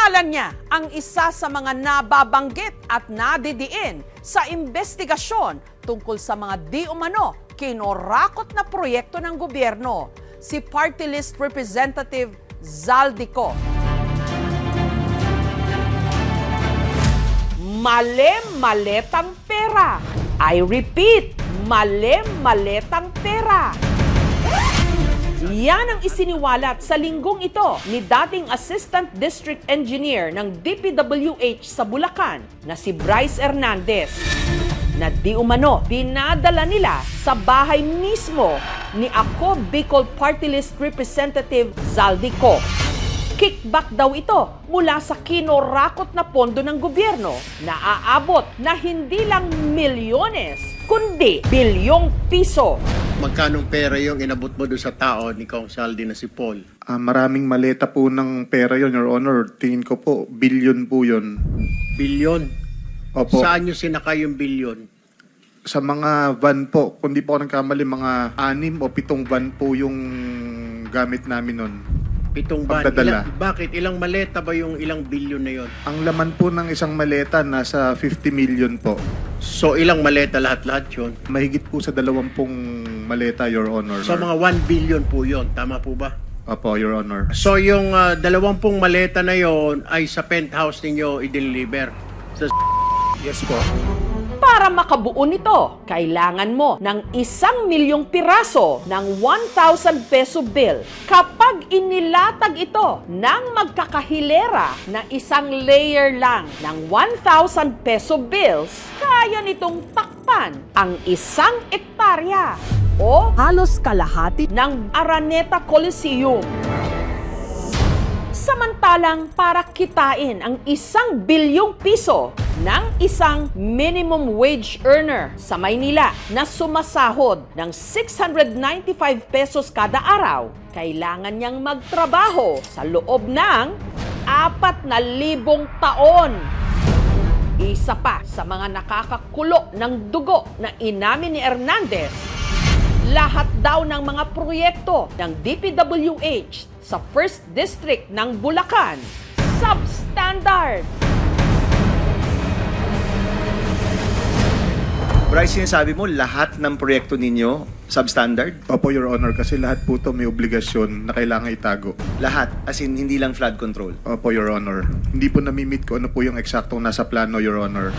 Pangalan niya ang isa sa mga nababanggit at nadidiin sa investigasyon tungkol sa mga di umano kinorakot na proyekto ng gobyerno, si Party List Representative Zaldico. Male-maletang pera. I repeat, male-maletang pera. Yan ang isiniwalat sa linggong ito ni dating Assistant District Engineer ng DPWH sa Bulacan na si Bryce Hernandez, na di umano dinadala nila sa bahay mismo ni Ako Bicol Party List Representative Zaldico. Kickback daw ito mula sa kinorakot na pondo ng gobyerno na aabot na hindi lang milyones, kundi bilyong piso. Magkanong pera yung inabot mo doon sa tao ni Kong Saldi na si Paul? Maraming maleta po ng pera yon, Your Honor. Tingin ko po, billion po yun. Bilyon? Opo. Saan nyo sinakay yung bilyon? Sa mga van po, kung di po ako nagkamali, mga 6 o 7 van po yung gamit namin nun. 7 van? Pagdadala. Bakit? Ilang maleta ba yung ilang bilyon na yon? Ang laman po ng isang maleta, nasa 50 million po. So ilang maleta lahat-lahat yun? Mahigit po sa 20 maleta, Your Honor. So mga 1 billion po yon, tama po ba? Opo, Your Honor. So yung 20 maleta na yon ay sa penthouse ninyo i-deliver? Sa Yes po. Para makabuo nito, kailangan mo ng 1 milyong piraso ng 1,000 peso bill. Kapag inilatag ito ng magkakahilera na isang layer lang ng 1,000 peso bills, kaya nitong takpan ang 1 ektarya o halos kalahati ng Araneta Coliseum. Samantalang para kitain ang 1 bilyong piso ng isang minimum wage earner sa Maynila na sumasahod ng 695 pesos kada araw, kailangan niyang magtrabaho sa loob ng 4,000 taon. Isa pa sa mga nakakakulo ng dugo na inamin ni Hernandez, lahat daw ng mga proyekto ng DPWH sa 1st District ng Bulacan, substandard. Bryce, sinasabi mo lahat ng proyekto ninyo substandard? Opo, Your Honor, kasi lahat po ito may obligasyon na kailangan itago. Lahat, as in hindi lang flood control. Opo, Your Honor. Hindi po namimit ko ano po yung eksaktong nasa plano, Your Honor.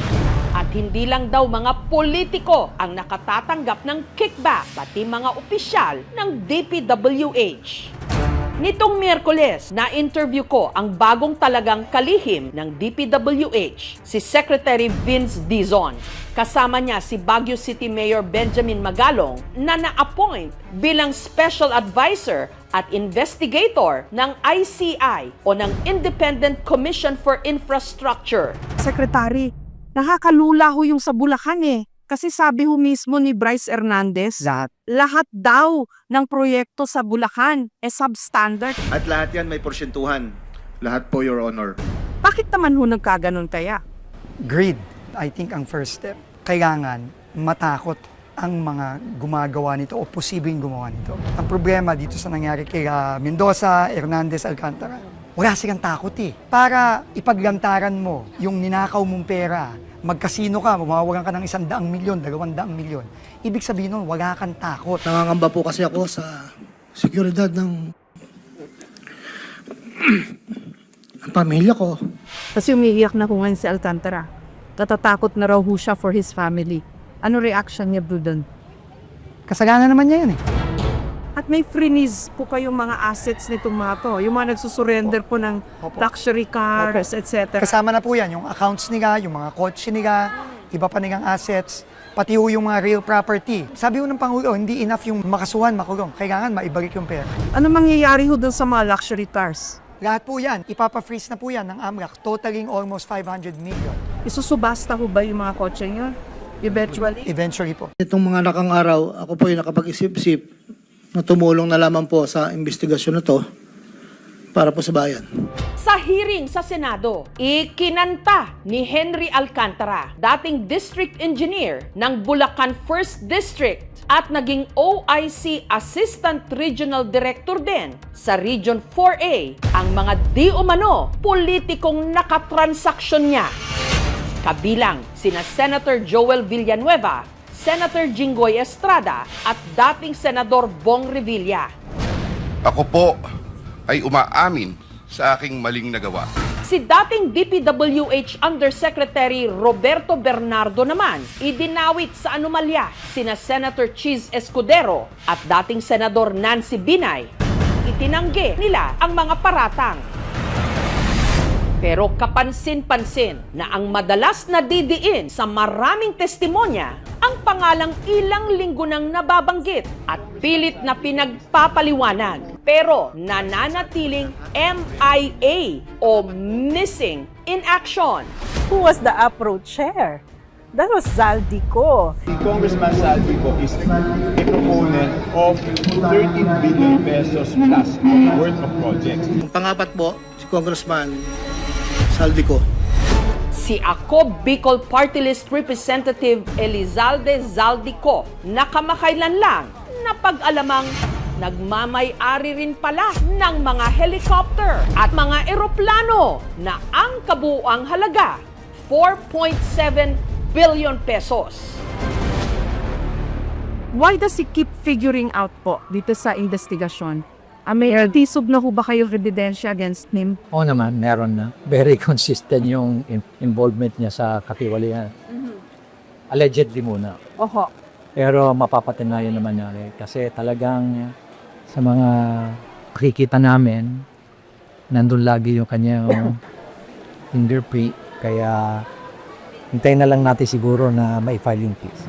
At hindi lang daw mga politiko ang nakatatanggap ng kickback, pati mga opisyal ng DPWH. Nitong Miyerkules, na-interview ko ang bagong talagang kalihim ng DPWH, si Secretary Vince Dizon. Kasama niya si Baguio City Mayor Benjamin Magalong na na-appoint bilang Special Advisor at Investigator ng ICI o ng Independent Commission for Infrastructure. Secretary, nakakalula ho yung sa Bulacan eh. Kasi sabi ho mismo ni Bryce Hernandez, lahat daw ng proyekto sa Bulacan substandard. At lahat yan may porsyentuhan. Lahat po, Your Honor. Bakit naman ho nagkaganon kaya? Greed, I think ang first step. Kailangan matakot ang mga gumagawa nito o posibleng gumawa nito. Ang problema dito sa nangyari kay Mendoza, Hernandez, Alcantara, wala silang takot eh. Para ipaglantaran mo yung ninakaw mong pera, magkasino ka, mawawalan ka ng 100 milyon, 200 milyon. Ibig sabihin nun, wala kang takot. Nangangamba po kasi ako sa seguridad ng pamilya ko. Kasi umiiyak na ho ngayon si Alcantara. Natatakot na raw ho siya for his family. Ano reaction niya bro doon? Kasalanan naman niya yun eh. At may freeze po kayong mga assets nitong mga to. Yung mga nagsusurrender po ng luxury cars, etc. Kasama na po yan, yung accounts nila, yung mga kotse nila, iba pa nilang assets, pati ho yung mga real property. Sabi ho ng Pangulo, hindi enough yung makasuhan, makulong. Kailangan maibalik yung pera. Ano mangyayari ho doon sa mga luxury cars? Lahat po yan, ipapa-freeze na po yan ng AMLAC, totaling almost 500 million. Isusubasta ho ba yung mga kotse niyo? Eventually? Eventually po. Itong mga nakang araw, ako po yung nakapag-isip-isip na tumulong na lamang po sa investigasyon na to para po sa bayan. Sa hearing sa Senado, ikinanta ni Henry Alcantara, dating district engineer ng Bulacan 1st District at naging OIC Assistant Regional Director din sa Region 4A, ang mga di umano politikong nakatransaksyon niya. Kabilang sina Senator Joel Villanueva, Senator Jinggoy Estrada at dating Senador Bong Revilla. Ako po ay umaamin sa aking maling nagawa. Si dating DPWH Undersecretary Roberto Bernardo naman idinawit sa anomalya sina Senator Cheese Escudero at dating Senador Nancy Binay. Itinanggi nila ang mga paratang. Pero kapansin-pansin na ang madalas nadidiin sa maraming testimonya ang pangalang ilang linggo nang nababanggit at pilit na pinagpapaliwanag pero nananatiling MIA o Missing in Action. Who was the approacher? That was Zaldico. Congressman Saldico is a proponent of 13 billion pesos plus worth of projects. Ang pangapat po, si Congressman Saldico. Si AKOB Bicol Party List Representative Elizalde Zaldico na kamakailan lang napag-alamang nagmamay-ari rin pala ng mga helicopter at mga eroplano na ang kabuuang halaga 4.7 billion pesos. Why does he keep figuring out po dito sa investigasyon? May tisog na ho ba kayo ebidensya against him? Oo naman, meron na. Very consistent yung involvement niya sa katiwalian. Allegedly muna. Oho. Pero mapapatunayan naman niya kasi talagang sa mga makikita namin, nandun lagi yung kanyang fingerprint. Kaya hintayin na lang natin siguro na ma-file yung case.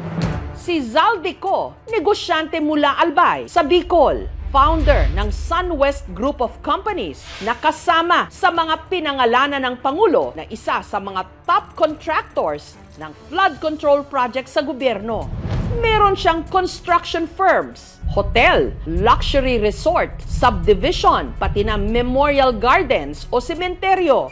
Si Zaldico, negosyante mula Albay sa Bicol. Founder ng SunWest Group of Companies na kasama sa mga pinangalanan ng Pangulo na isa sa mga top contractors ng flood control project sa gobyerno. Meron siyang construction firms, hotel, luxury resort, subdivision, pati na memorial gardens o sementeryo.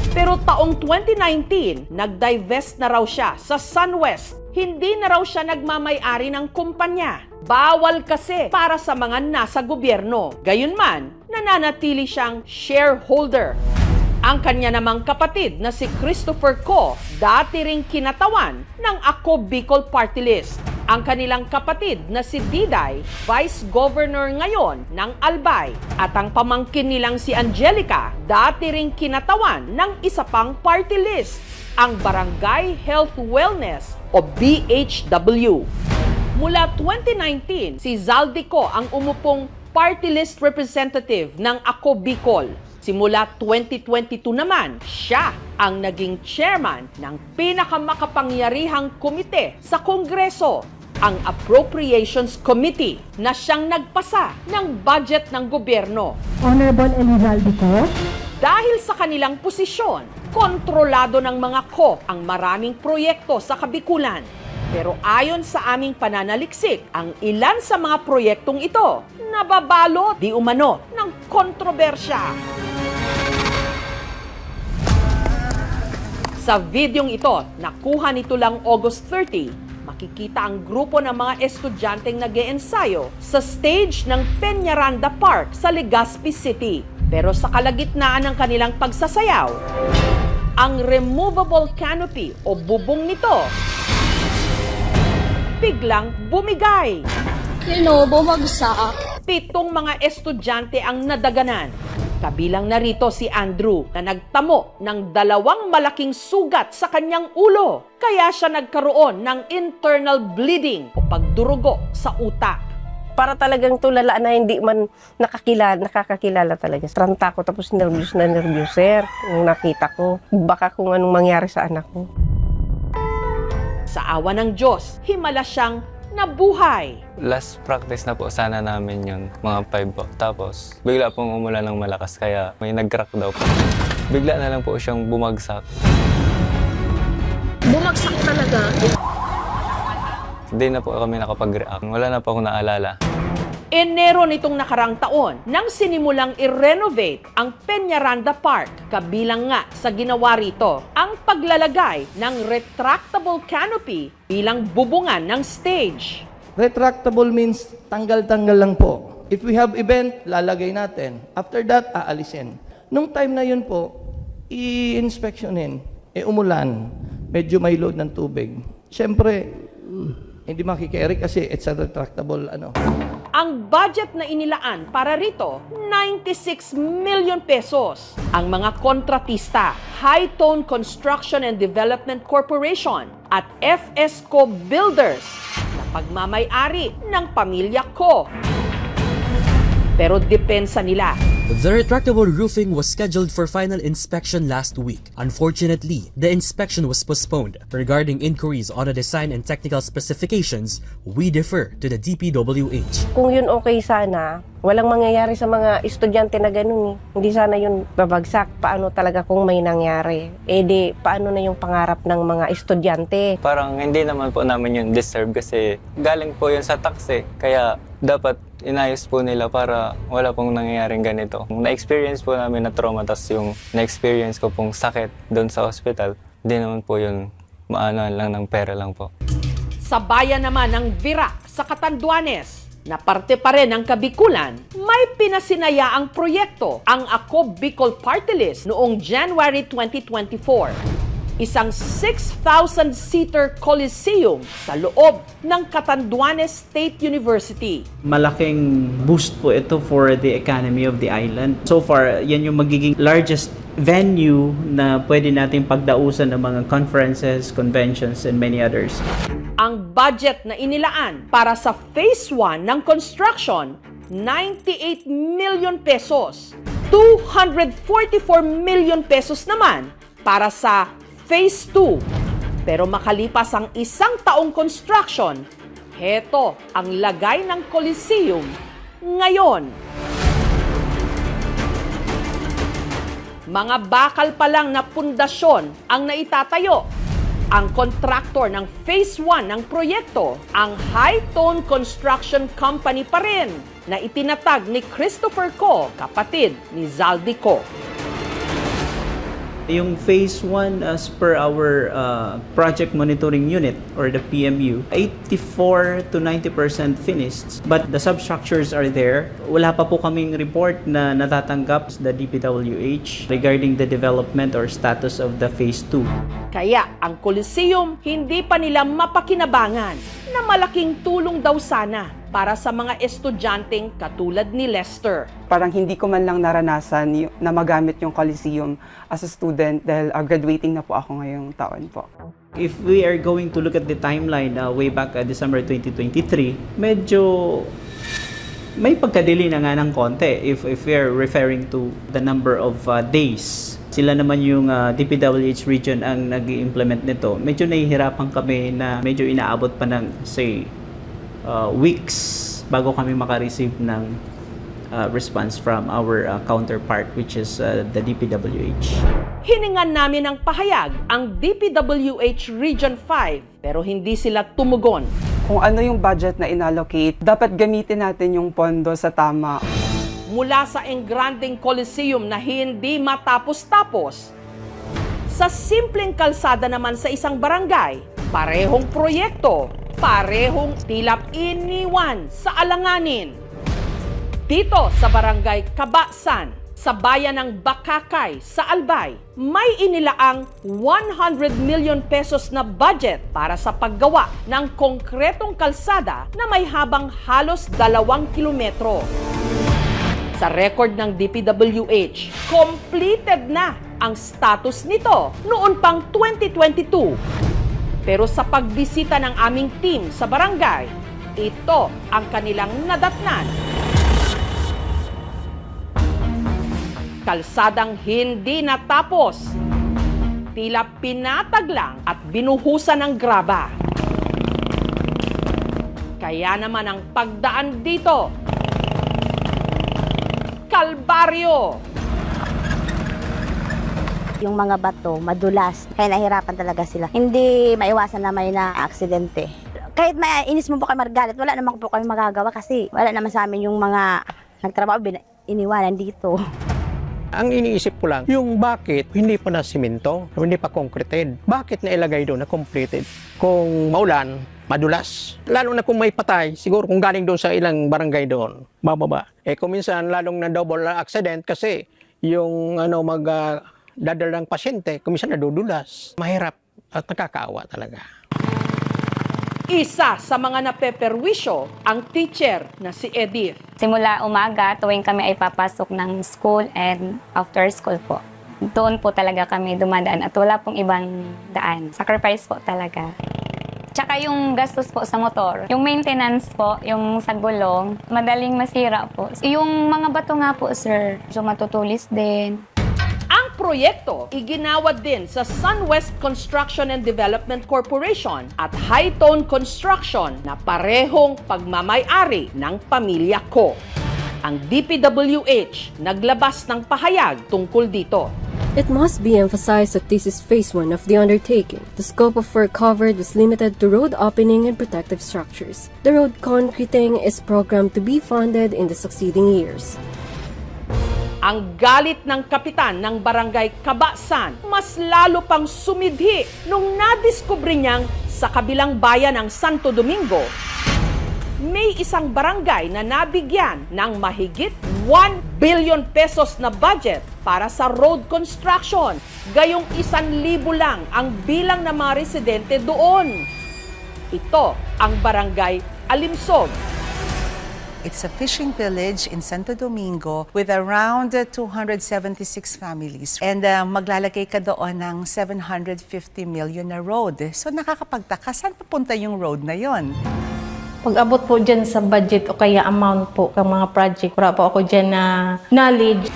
Pero taong 2019, nag-divest na raw siya sa SunWest. Hindi na raw siya nagmamay-ari ng kumpanya. Bawal kasi para sa mga nasa gobyerno. Gayunman, nananatili siyang shareholder. Ang kanya namang kapatid na si Christopher Co, dati ring kinatawan ng AKOB Bicol Party List. Ang kanilang kapatid na si Diday, Vice Governor ngayon ng Albay. At ang pamangkin nilang si Angelica, dati ring kinatawan ng isa pang party list, ang Barangay Health Wellness o BHW. Mula 2019, si Zaldico ang umupong party list representative ng AKOB Bicol. Simula 2022 naman, siya ang naging chairman ng pinakamakapangyarihang komite sa Kongreso, ang Appropriations Committee, na siyang nagpasa ng budget ng gobyerno. Honorable Elizaldico? Dahil sa kanilang posisyon, kontrolado ng mga ko ang maraming proyekto sa Kabikulan. Pero ayon sa aming pananaliksik, ang ilan sa mga proyektong ito nababalo di umano ng kontrobersya. Sa videong ito, nakuha nito lang August 30, makikita ang grupo ng mga estudyanteng nag-eensayo sa stage ng Peñaranda Park sa Legazpi City. Pero sa kalagitnaan ng kanilang pagsasayaw, ang removable canopy o bubong nito biglang bumigay. Bumagsak. 7 mga estudyante ang nadaganan. Kabilang narito si Andrew na nagtamo ng 2 malaking sugat sa kanyang ulo. Kaya siya nagkaroon ng internal bleeding o pagdurugo sa utak. Para talagang tulala na hindi man nakakakilala talaga. Tranta ko tapos nervous na nervous, sir. Nung nakita ko, baka kung anong mangyari sa anak ko. Sa awa ng Diyos, himala siyang nabuhay. Last practice na po sana namin yun, mga 5 po. Tapos, bigla pong umulan ng malakas, kaya may nag-crack daw po. Bigla na lang po siyang bumagsak. Bumagsak talaga. Hindi na po kami nakapag-react. Wala na po akong naalala. Enero nitong nakarang taon nang sinimulang i-renovate ang Peñaranda Park. Kabilang nga sa ginawa rito ang paglalagay ng retractable canopy bilang bubungan ng stage. Retractable means tanggal-tanggal lang po. If we have event, lalagay natin. After that, aalisin. Nung time na yun po, i-inspectionin. Umulan. Medyo may load ng tubig. Siyempre, hindi makikerry kasi it's a retractable Ang budget na inilaan para rito, 96 million pesos. Ang mga kontratista, High Tone Construction and Development Corporation at FSco Builders na pagmamay-ari ng pamilya ko. Pero depensa nila. The retractable roofing was scheduled for final inspection last week. Unfortunately, the inspection was postponed. Regarding inquiries on the design and technical specifications, we defer to the DPWH. Kung yun okay sana, walang mangyayari sa mga estudyante na ganun eh. Hindi sana yun babagsak. Paano talaga kung may nangyari? Paano na yung pangarap ng mga estudyante? Parang hindi naman po namin yun deserve kasi galing po yun sa tax eh. Kaya dapat inayos po nila para wala pong nangyayaring ganito. Na-experience po namin na trauma, tas yung na-experience ko pong sakit doon sa hospital, hindi naman po yun maano lang ng pera lang po. Sa bayan naman ng Virac sa Catanduanes, na parte pa rin ng Kabikulan, may pinasinayaang proyekto ang Ako Bicol Party List noong January 2024. Isang 6,000-seater coliseum sa loob ng Catanduanes State University. Malaking boost po ito for the economy of the island. So far, yan yung magiging largest venue na pwede nating pagdausan ng mga conferences, conventions, and many others. Ang budget na inilaan para sa Phase 1 ng construction, 98 million pesos. 244 million pesos naman para sa Phase 2. Pero makalipas ang isang taong construction, heto ang lagay ng Coliseum ngayon. Mga bakal pa lang na pundasyon ang naitatayo. Ang kontraktor ng Phase 1 ng proyekto, ang High Tone Construction Company pa rin na itinatag ni Christopher Co, kapatid ni Zaldi Co. Yung phase 1 as per our project monitoring unit or the PMU, 84 to 90% finished, but the substructures are there. Wala pa po kaming report na natatanggap sa DPWH regarding the development or status of the phase 2. Kaya ang Coliseum hindi pa nila mapakinabangan na malaking tulong daw sana para sa mga estudyanteng katulad ni Lester. Parang hindi ko man lang naranasan na magamit yung Coliseum as a student dahil graduating na po ako ngayong taon po. If we are going to look at the timeline way back December 2023, medyo may pagkadili na nga ng konti if we are referring to the number of days. Sila naman yung DPWH region ang nag-i-implement nito. Medyo nahihirapan kami na medyo inaabot pa ng, say, weeks bago kami makareceive ng response from our counterpart, which is the DPWH. Hiningan namin ng pahayag ang DPWH Region 5 pero hindi sila tumugon. Kung ano yung budget na inallocate, dapat gamitin natin yung pondo sa tama. Mula sa engranding Coliseum na hindi matapos-tapos, sa simpleng kalsada naman sa isang barangay, parehong proyekto, parehong tilap iniwan sa alanganin. Dito sa barangay Kabasan, sa bayan ng Bakakay sa Albay, may inilaang 100 million pesos na budget para sa paggawa ng konkretong kalsada na may habang halos 2 kilometro. Sa record ng DPWH, completed na ang status nito noon pang 2022. Pero sa pagbisita ng aming team sa barangay, ito ang kanilang nadatnan. Kalsadang hindi natapos. Tila pinatag lang at binuhusan ng graba. Kaya naman ang pagdaan dito, kalbaryo. Yung mga bato, madulas. Kaya nahirapan talaga sila. Hindi maiwasan na may na-aksidente. Kahit mainis mo po kayo magalit, wala naman po kami magagawa kasi wala naman sa amin yung mga nagtrabaho, iniwanan dito. Ang iniisip ko lang, yung bakit hindi pa na simento, hindi pa concreted, bakit nailagay doon na completed? Kung maulan, madulas. Lalo na kung may patay, siguro kung galing doon sa ilang barangay doon, bababa. Kung minsan lalong na double accident kasi yung dadal ng pasyente, kung minsan nadudulas. Mahirap at nakakaawa talaga. Isa sa mga napeperwisyo ang teacher na si Edith. Simula umaga, tuwing kami ay papasok ng school and after school po. Doon po talaga kami dumadaan at wala pong ibang daan. Sacrifice po talaga. Tsaka yung gastos po sa motor, yung maintenance po, yung sa gulong, madaling masira po. Yung mga bato nga po, sir, so matutulis din. Ang proyekto iginawad din sa SunWest Construction and Development Corporation at High-Tone Construction na parehong pagmamay-ari ng pamilya ko. Ang DPWH naglabas ng pahayag tungkol dito. It must be emphasized that this is phase 1 of the undertaking. The scope of work covered was limited to road opening and protective structures. The road concreting is programmed to be funded in the succeeding years. Ang galit ng kapitan ng barangay Kabasan mas lalo pang sumidhi nung nadiskubre niyang sa kabilang bayan ng Santo Domingo, may isang barangay na nabigyan ng mahigit 1 billion pesos na budget para sa road construction. Gayong 1,000 lang ang bilang ng mga residente doon. Ito ang barangay Alimsog. It's a fishing village in Santo Domingo with around 276 families. And maglalagay ka doon ng 750 million na road. So nakakapagtaka, saan papunta yung road na yon? Pag-abot po dyan sa budget o kaya amount po ng mga project, wala po ako dyan na knowledge.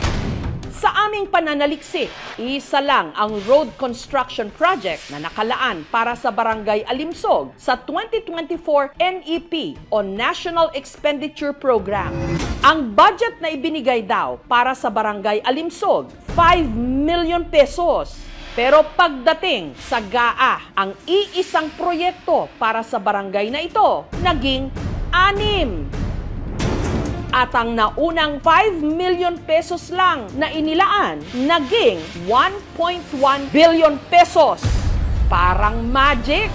Sa aming pananaliksik, isa lang ang road construction project na nakalaan para sa Barangay Alimsog sa 2024 NEP o National Expenditure Program. Ang budget na ibinigay daw para sa Barangay Alimsog, 5 million pesos. Pero pagdating sa GAA, ang iisang proyekto para sa barangay na ito, naging 6. At ang naunang 5 million pesos lang na inilaan, naging 1.1 billion pesos. Parang magic!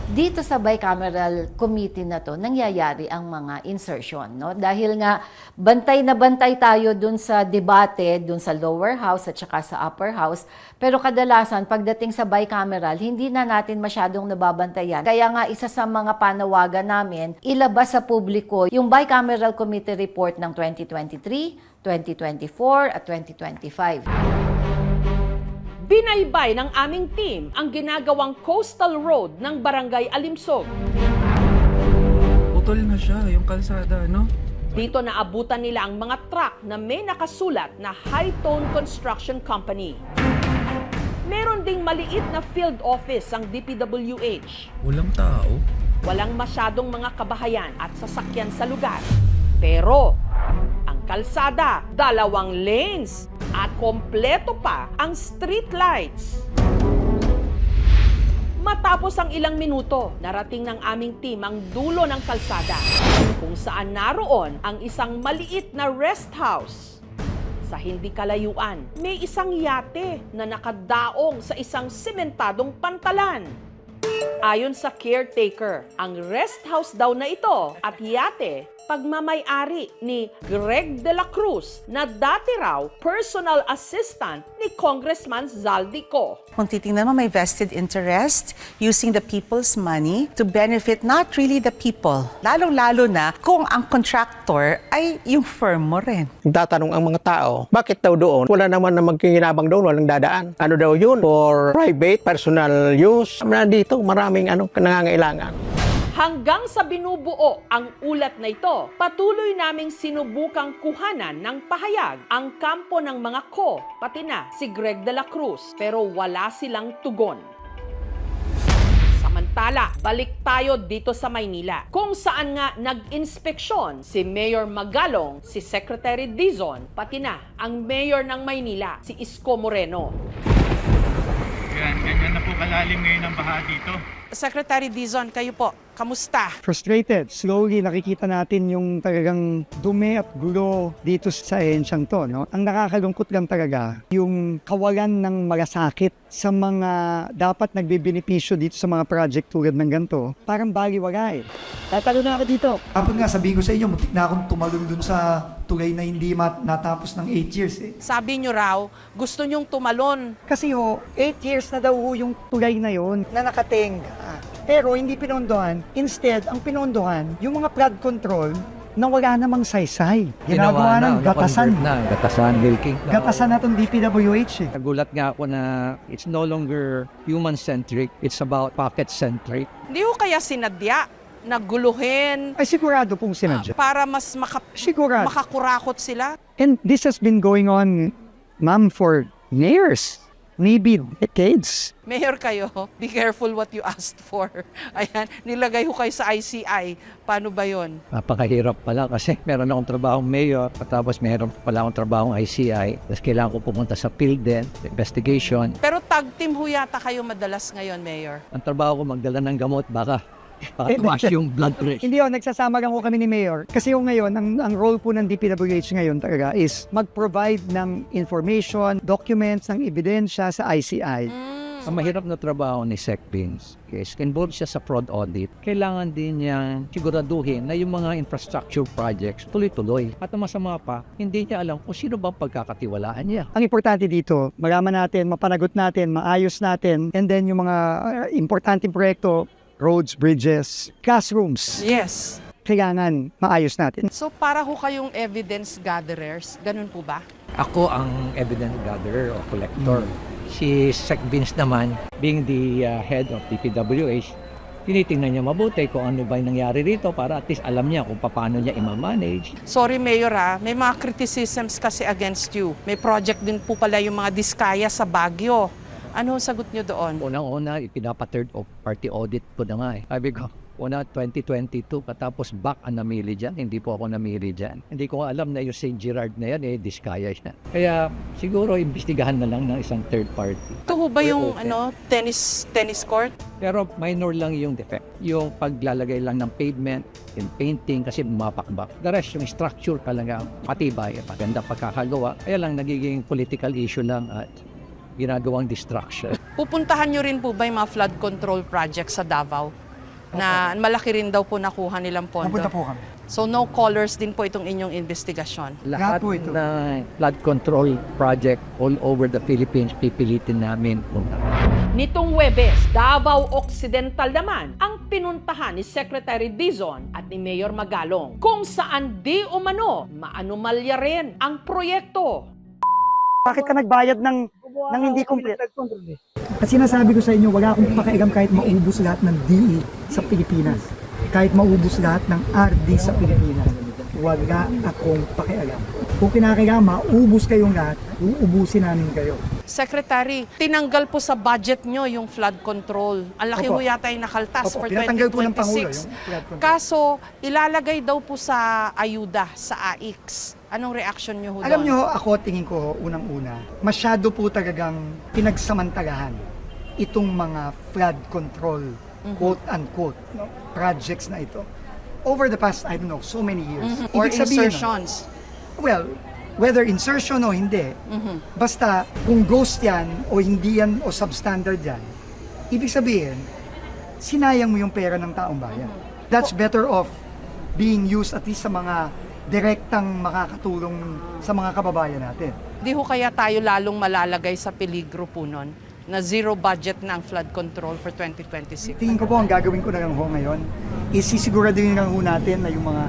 Dito sa bicameral committee na to, nangyayari ang mga insertion, no? Dahil nga bantay na bantay tayo dun sa debate, dun sa lower house at saka sa upper house. Pero kadalasan, pagdating sa bicameral, hindi na natin masyadong nababantayan. Kaya nga isa sa mga panawagan namin, ilabas sa publiko yung bicameral committee report ng 2023, 2024 at 2025. Binaybay ng aming team ang ginagawang coastal road ng Barangay Alimsog. Putol na siya, yung kalsada, no? Dito naabutan nila ang mga truck na may nakasulat na High-Tone Construction Company. Meron ding maliit na field office ang DPWH. Walang tao. Walang masyadong mga kabahayan at sasakyan sa lugar. Pero ang kalsada, 2 lanes at kompleto pa ang street lights. Matapos ang ilang minuto, narating ng aming team ang dulo ng kalsada kung saan naroon ang isang maliit na rest house. Sa hindi kalayuan, may isang yate na nakadaong sa isang sementadong pantalan. Ayon sa caretaker, ang rest house daw na ito at yate pagmamay-ari ni Greg de la Cruz na dati raw personal assistant ni Congressman Zaldico. Kung titingnan mo, may vested interest using the people's money to benefit not really the people. Lalong-lalo na kung ang contractor ay yung firm mo rin. Tatanong ang mga tao, bakit daw doon? Wala naman na magkinabang doon, walang dadaan. Ano daw yun? For private, personal use. Dito, maraming nangangailangan. Hanggang sa binubuo ang ulat na ito, patuloy naming sinubukang kuhanan ng pahayag ang kampo ng mga ko, pati na si Greg de la Cruz, pero wala silang tugon. Samantala, balik tayo dito sa Maynila, kung saan nga nag-inspeksyon si Mayor Magalong, si Secretary Dizon, pati na ang Mayor ng Maynila, si Isko Moreno. Ganyan na po kalalim ngayon ang baha dito. Secretary Dizon, kayo po, kamusta? Frustrated. Slowly nakikita natin yung talagang dumi at gulo dito sa ahensyang to. No? Ang nakakalungkot lang talaga, yung kawalan ng malasakit sa mga dapat nagbebenepisyo dito sa mga project tulad ng ganito, parang baliwala eh. Tatalo na ako dito. Kapag nga sabihin ko sa inyo, muntik na akong tumalon dun sa tulay na hindi natapos ng 8 years eh. Sabi nyo raw, gusto nyong tumalon. Kasi 8 years na daw yung tulay na yon na nakatenga. Pero hindi pinondohan. Instead, ang pinondohan, yung mga flood control na wala namang saysay. Ginagawa ng gatasan. Gatasan, milking. Gatasan na itong DPWH eh. Nagulat nga ako na it's no longer human-centric, it's about pocket-centric. Hindi ko kaya sinadya na guluhin Ay sigurado pong sinadya. para mas Sigurado. makakurakot sila. And this has been going on, ma'am, for years. Maybe decades. Mayor kayo, be careful what you asked for. Ayan, nilagay ko kayo sa ICI. Paano ba yon? Napakahirap pala kasi meron akong trabahong mayor, tapos meron pala akong trabahong ICI, tapos kailangan ko pumunta sa field din, investigation. Pero tag team ho yata kayo madalas ngayon, Mayor. Ang trabaho ko magdala ng gamot, baka tumaas yung blood pressure. Hindi nagsasama lang ko kami ni Mayor. Kasi yung ngayon, ang role po ng DPWH ngayon talaga is mag-provide ng information, documents, ng ebidensya sa ICI. Ang mahirap na trabaho ni Sec Vince is involved siya sa fraud audit. Kailangan din niya siguraduhin na yung mga infrastructure projects tuloy-tuloy. At ang masama pa, hindi niya alam kung sino bang pagkakatiwalaan niya. Ang importante dito, malaman natin, mapanagot natin, maayos natin, and then yung mga importanteng proyekto, roads, bridges, classrooms. Yes. Kailangan maayos natin. So para ho kayong evidence gatherers, ganun po ba? Ako ang evidence gatherer o collector. Si Sec Vince naman, being the head of DPWH, tinitingnan niya mabuti kung ano ba yung nangyari rito para at least alam niya kung paano niya i-manage. Sorry, Mayor, may mga criticisms kasi against you. May project din po pala yung mga diskaya sa Baguio. Ano sagot niyo doon? Unang-una, ipinapa-third of party audit ko na nga eh. Sabi ko, una 2022, katapos back ang namili dyan. Hindi po ako namili dyan. Hindi ko alam na yung St. Gerard na yan, diskaya siya. Kaya siguro, imbestigahan na lang ng isang third party. Ito ho ba yung tennis court? Pero minor lang yung defect. Yung paglalagay lang ng pavement, yung painting, kasi mapakbak. The rest, yung structure talaga, matibay, maganda pagkakagawa. Kaya lang, nagiging political issue lang at ginagawang distraction. Pupuntahan nyo rin po ba yung mga flood control projects sa Davao? Na malaki rin daw po nakuha nilang pondo. Napunta po kami. So no colors din po itong inyong investigasyon? Lahat na flood control project all over the Philippines, pipilitin namin punta. Nitong Huwebes, Davao Occidental naman ang pinuntahan ni Secretary Dizon at ni Mayor Magalong kung saan di umano maanumalya rin ang proyekto. Bakit ka nagbayad ng hindi complete? Kasi sinasabi ko sa inyo, wala akong pakialam kahit maubos lahat ng DE sa Pilipinas. Kahit maubos lahat ng RD sa Pilipinas. Wala akong pakialam. Kung kinakailangan maubos kayong lahat, uubusin namin kayo. Secretary, tinanggal po sa budget nyo yung flood control. Ang laki ho yata yung nakaltas for 2026. Kaso, ilalagay daw po sa ayuda, sa AIX. Anong reaction nyo ho doon? Alam nyo, ako tingin ko unang-una, masyado po talagang pinagsamantalahan itong mga flood control, quote-unquote, projects na ito. Over the past, I don't know, so many years. Or Ibig sabihin, insertions. Well, whether insertion o hindi, basta kung ghost yan o hindi yan o substandard yan, ibig sabihin, sinayang mo yung pera ng taong bayan. That's better off being used at least sa mga direktang makakatulong sa mga kababayan natin. Di ho kaya tayo lalong malalagay sa peligro po nun na zero budget na ang flood control for 2026? Tingin ko po ang gagawin ko na lang ho ngayon, isisiguraduhin lang ho natin na yung mga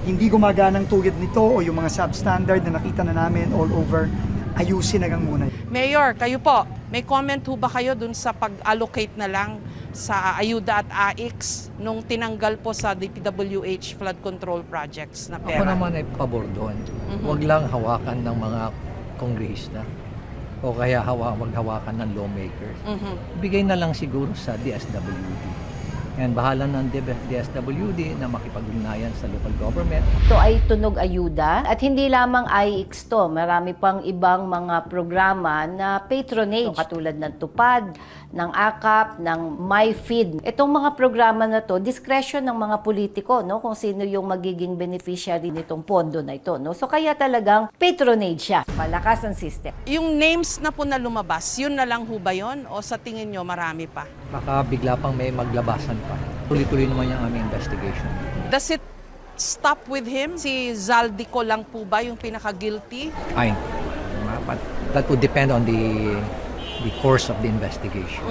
hindi gumaganang tulad nito o yung mga substandard na nakita na namin all over, ayusin na lang muna. Mayor, kayo po, may comment ho ba kayo dun sa pag-allocate na lang sa ayuda at AIX nung tinanggal po sa DPWH flood control projects na pera? Ako naman ay pabor doon. Huwag lang hawakan ng mga kongrehista o kaya maghawakan ng lawmakers. Bigay na lang siguro sa DSWD. And bahala ng DSWD na makipag-ugnayan sa local government. Ito ay tunog ayuda at hindi lamang IX to. Marami pang ibang mga programa na patronage katulad ng Tupad, ng AKAP, ng MyFeed. Itong mga programa na to, discretion ng mga politiko, no, kung sino yung magiging beneficiary nitong pondo na ito, no. So kaya talagang patronage siya. Malakas ang system. Yung names na po na lumabas, yun na lang ho ba yun? O sa tingin nyo marami pa? Baka bigla pang may maglabasan pa. Tuloy-tuloy naman yung aming investigation. Does it stop with him? Si Zaldico lang po ba yung pinaka-guilty? Ay, but that would depend on the course of the investigation.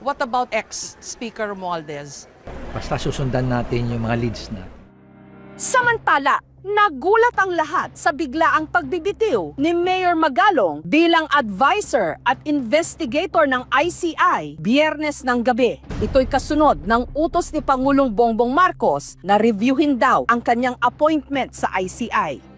What about ex-Speaker Romualdez? Basta susundan natin yung mga leads na. Samantala, nagulat ang lahat sa biglaang pagbibitiw ni Mayor Magalong bilang advisor at investigator ng ICI Biyernes ng gabi. Ito'y kasunod ng utos ni Pangulong Bongbong Marcos na reviewin daw ang kanyang appointment sa ICI.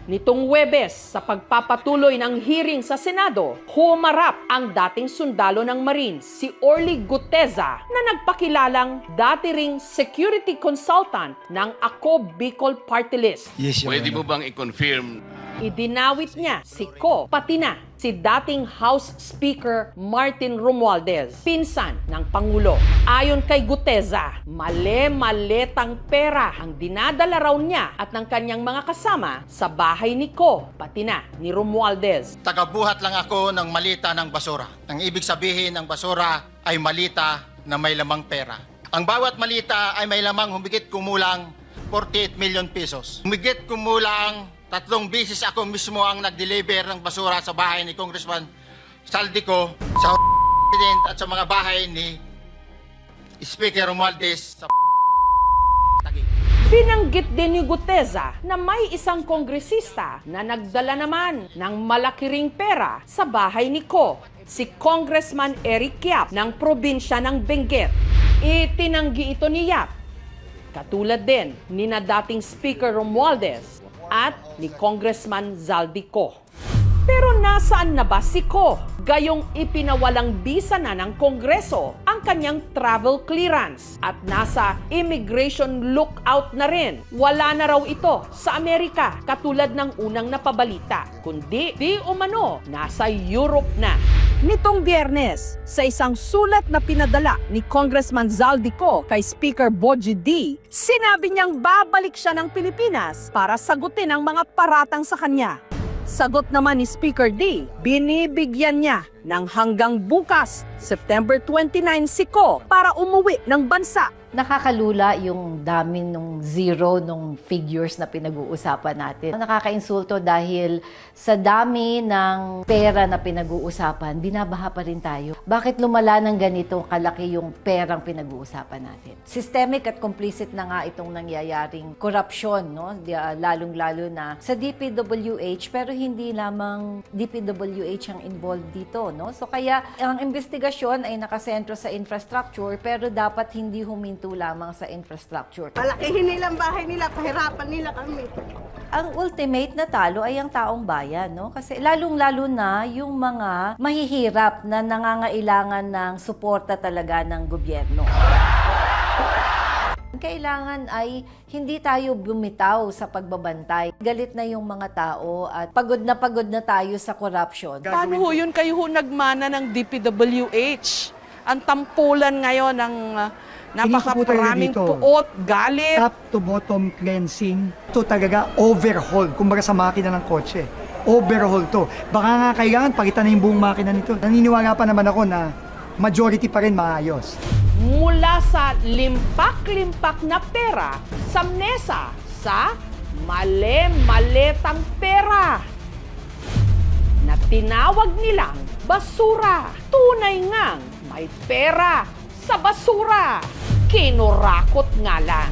Nitong Huwebes, sa pagpapatuloy ng hearing sa Senado, humarap ang dating sundalo ng Marines, si Orly Guteza, na nagpakilalang dati ring security consultant ng Ako Bicol Party List. Pwede mo bang i-confirm? Idinawit niya si Ko, pati na si dating House Speaker Martin Romualdez, pinsan ng Pangulo. Ayon kay Guteza, male-maletang pera ang dinadala raw niya at ng kanyang mga kasama sa bahay ni Ko, pati na ni Romualdez. Tagabuhat lang ako ng malita ng basura. Ang ibig sabihin ng basura ay malita na may lamang pera. Ang bawat malita ay may lamang humigit kumulang 48 million pesos. Humigit kumulang 3 beses ako mismo ang nag-deliver ng basura sa bahay ni Congressman Zaldico, sa President at sa mga bahay ni Speaker Romualdez sa Taguig. Binanggit din ni Guteza na may isang kongresista na nagdala naman ng malaki ring pera sa bahay ni Ko, si Congressman Eric Yap ng probinsya ng Benguet. Itinanggi ito ni Yap, katulad din ni na dating Speaker Romualdez at ni Congressman Zaldico. Pero nasaan na ba si Ko? Gayong ipinawalang bisa na ng Kongreso ang kanyang travel clearance at nasa immigration lookout na rin. Wala na raw ito sa Amerika katulad ng unang napabalita, kundi di umano nasa Europe na. Nitong Biyernes, sa isang sulat na pinadala ni Congressman Zaldico kay Speaker Bogie D, sinabi niyang babalik siya ng Pilipinas para sagutin ang mga paratang sa kanya. Sagot naman ni Speaker D, binibigyan niya ng hanggang bukas, September 29 si Ko para umuwi ng bansa. Nakakalula yung dami nung zero nung figures na pinag-uusapan natin. Nakakainsulto dahil sa dami ng pera na pinag-uusapan, binabaha pa rin tayo. Bakit lumala ng ganito kalaki yung perang pinag-uusapan natin? Systemic at complicit na nga itong nangyayaring korupsyon, no? Lalong-lalo na sa DPWH, pero hindi lamang DPWH ang involved dito, no? So kaya ang investigasyon ay nakasentro sa infrastructure, pero dapat hindi huminto lamang sa infrastructure. Palakihin nilang bahay nila, pahirapan nila kami. Ang ultimate na talo ay ang taong bayan, no? Kasi lalong-lalo na yung mga mahihirap na nangangailangan ng suporta talaga ng gobyerno. Kailangan ay hindi tayo bumitaw sa pagbabantay. Galit na yung mga tao at pagod na tayo sa corruption. Paano ho yun kayo ho nagmana ng DPWH? Ang tampulan ngayon ng napakaraming puot, galit. Top to bottom cleansing. Ito talaga overhaul, kumbaga sa makina ng kotse. Overhaul to. Baka nga kailangan pakitan na yung buong makina nito. Naniniwala pa naman ako na majority pa rin maayos. Mula sa limpak-limpak na pera sa mesa sa male-maletang pera na tinawag nilang basura. Tunay ngang may pera sa basura. Kinurakot nga lang.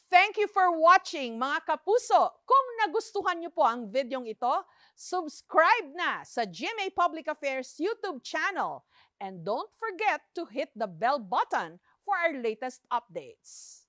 Thank you for watching, mga kapuso. Kung nagustuhan niyo po ang videong ito, subscribe na sa GMA Public Affairs YouTube channel. And don't forget to hit the bell button for our latest updates.